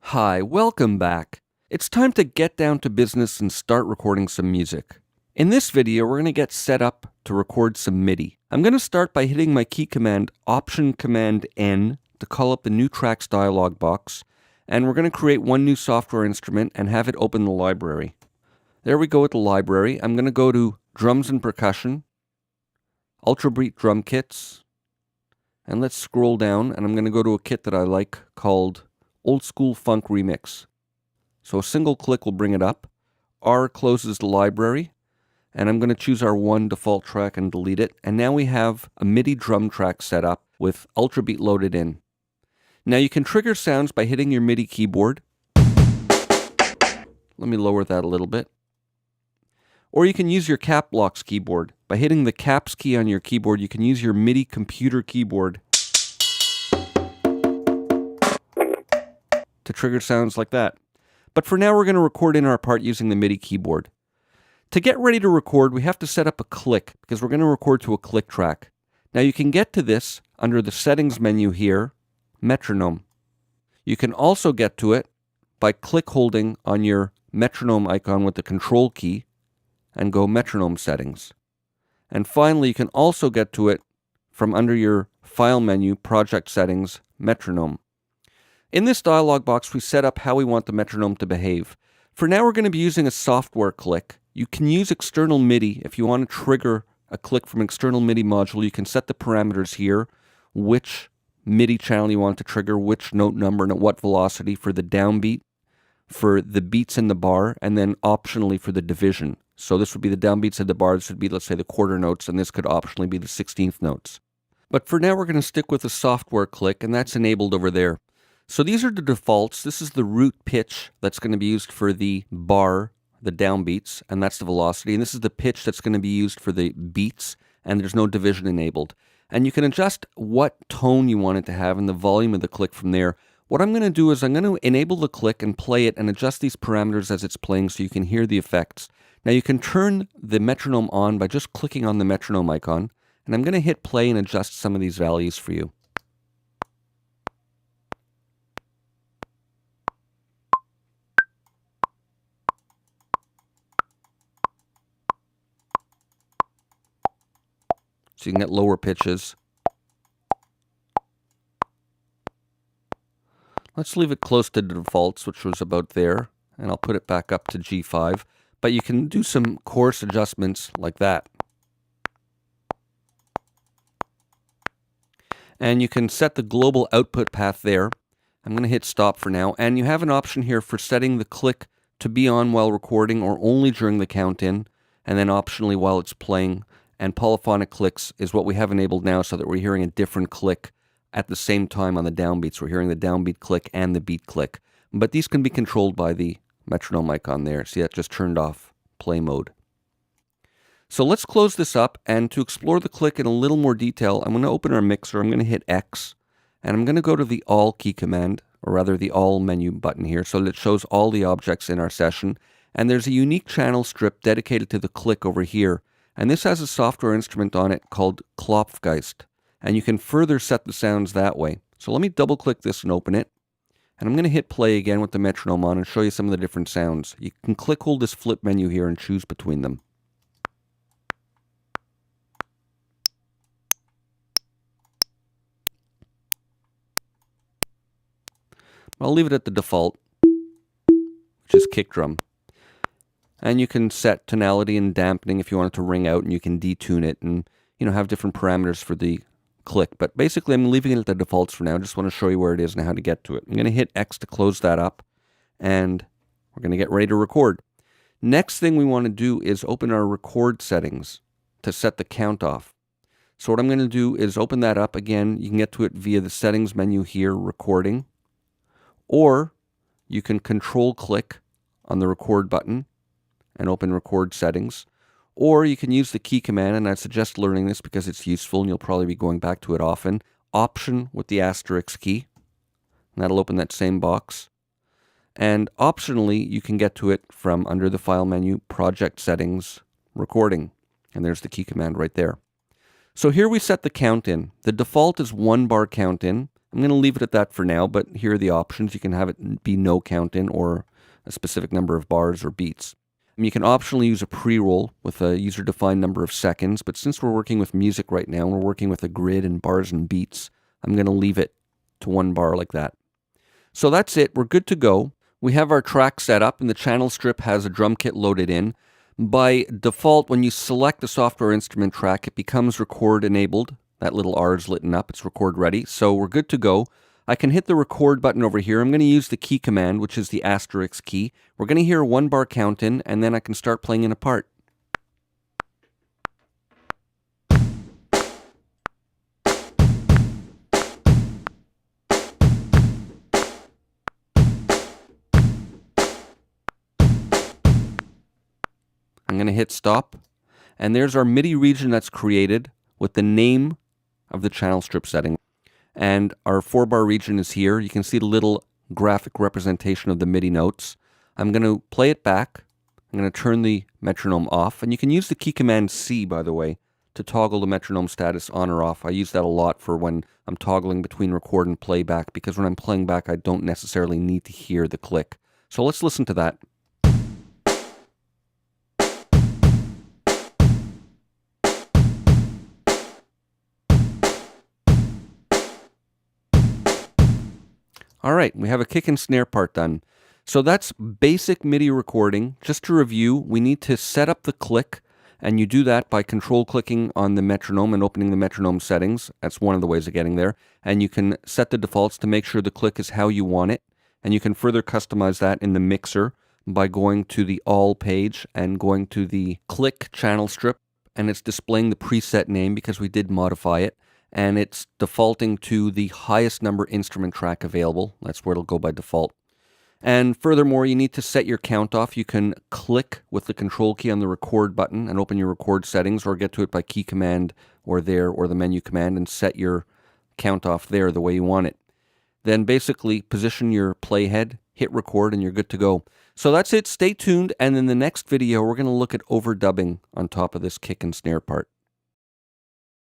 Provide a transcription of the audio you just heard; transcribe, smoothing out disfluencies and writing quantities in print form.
Hi, welcome back. It's time to get down to business and start recording some music. In this video, we're going to get set up to record some MIDI. I'm going to start by hitting my key command, Option Command N, to call up the New Tracks dialog box, and we're going to create one new software instrument and have it open the library. There we go with the library. I'm going to go to Drums and Percussion, Ultra Beat Drum Kits, and let's scroll down, and I'm going to go to a kit that I like called Old School Funk Remix. So a single click will bring it up. R closes the library, and I'm going to choose our one default track and delete it. And now we have a MIDI drum track set up with Ultra Beat loaded in. Now you can trigger sounds by hitting your MIDI keyboard. Let me lower that a little bit. Or you can use your Cap Locks keyboard. By hitting the caps key on your keyboard, you can use your MIDI computer keyboard to trigger sounds like that. But for now, we're going to record in our part using the MIDI keyboard. To get ready to record, we have to set up a click because we're going to record to a click track. Now you can get to this under the settings menu here, metronome. You can also get to it by click holding on your metronome icon with the control key and go metronome settings. And finally, you can also get to it from under your file menu, project settings, metronome. In this dialog box, we set up how we want the metronome to behave. For now, we're going to be using a software click. You can use external MIDI. If you want to trigger a click from external MIDI module, you can set the parameters here, which MIDI channel you want to trigger, which note number, and at what velocity for the downbeat, for the beats in the bar, and then optionally for the division. So this would be the downbeats of the bar, this would be, let's say, the quarter notes, and this could optionally be the 16th notes. But for now, we're going to stick with a software click, and that's enabled over there. So these are the defaults. This is the root pitch that's going to be used for the bar, the downbeats, and that's the velocity. And this is the pitch that's going to be used for the beats, and there's no division enabled. And you can adjust what tone you want it to have and the volume of the click from there. What I'm going to do is I'm going to enable the click and play it and adjust these parameters as it's playing so you can hear the effects. Now you can turn the metronome on by just clicking on the metronome icon, and I'm going to hit play and adjust some of these values for you. So you can get lower pitches. Let's leave it close to the defaults, which was about there, and I'll put it back up to G5. But you can do some coarse adjustments like that. And you can set the global output path there. I'm going to hit stop for now. And you have an option here for setting the click to be on while recording or only during the count-in, and then optionally while it's playing. And polyphonic clicks is what we have enabled now so that we're hearing a different click at the same time on the downbeats. We're hearing the downbeat click and the beat click. But these can be controlled by the metronome icon there. See, that just turned off play mode. So let's close this up, and to explore the click in a little more detail, I'm going to open our mixer. I'm going to hit X, and I'm going to go to the All key command, or rather the All menu button here, so that it shows all the objects in our session. And there's a unique channel strip dedicated to the click over here. And this has a software instrument on it called Klopfgeist. And you can further set the sounds that way. So let me double click this and open it. And I'm going to hit play again with the metronome on and show you some of the different sounds. You can click hold this flip menu here and choose between them. I'll leave it at the default, which is kick drum. And you can set tonality and dampening if you want it to ring out, and you can detune it and, have different parameters for the click. But basically, I'm leaving it at the defaults for now. I just want to show you where it is and how to get to it. I'm going to hit X to close that up, and we're going to get ready to record. Next thing we want to do is open our record settings to set the count off. So what I'm going to do is open that up again. You can get to it via the settings menu here, recording, or you can control click on the record button and open record settings, or you can use the key command, and I suggest learning this because it's useful and you'll probably be going back to it often. Option with the asterisk key, and that'll open that same box. And optionally, you can get to it from under the file menu, project settings, recording, and there's the key command right there. So here we set the count in. The default is 1 bar count in. I'm I'm going to leave it at that for now, but here are the options. You can have it be no count in or a specific number of bars or beats. And you can optionally use a pre-roll with a user-defined number of seconds, but since we're working with music right now, and we're working with a grid and bars and beats, I'm going to leave it to 1 bar like that. So that's it. We're good to go. We have our track set up, and the channel strip has a drum kit loaded in. By default, when you select the software instrument track, it becomes record enabled. That little R is lit up. It's record ready. So we're good to go. I can hit the record button over here. I'm going to use the key command, which is the asterisk key. We're going to hear a 1 bar count in, and then I can start playing in a part. I'm going to hit stop, and there's our MIDI region that's created with the name of the channel strip setting. And our 4-bar region is here. You can see the little graphic representation of the MIDI notes. I'm going to play it back. I'm going to turn the metronome off. And you can use the key command C, by the way, to toggle the metronome status on or off. I use that a lot for when I'm toggling between record and playback, because when I'm playing back, I don't necessarily need to hear the click. So let's listen to that. All right, we have a kick and snare part done. So that's basic MIDI recording. Just to review, we need to set up the click, and you do that by control clicking on the metronome and opening the metronome settings. That's one of the ways of getting there. And you can set the defaults to make sure the click is how you want it. And you can further customize that in the mixer by going to the All page and going to the Click channel strip, and it's displaying the preset name because we did modify it. And it's defaulting to the highest number instrument track available. That's where it'll go by default. And furthermore, you need to set your count off. You can click with the control key on the record button and open your record settings, or get to it by key command or there, or the menu command, and set your count off there the way you want it. Then basically position your playhead, hit record, and you're good to go. So that's it. Stay tuned. And in the next video, we're going to look at overdubbing on top of this kick and snare part.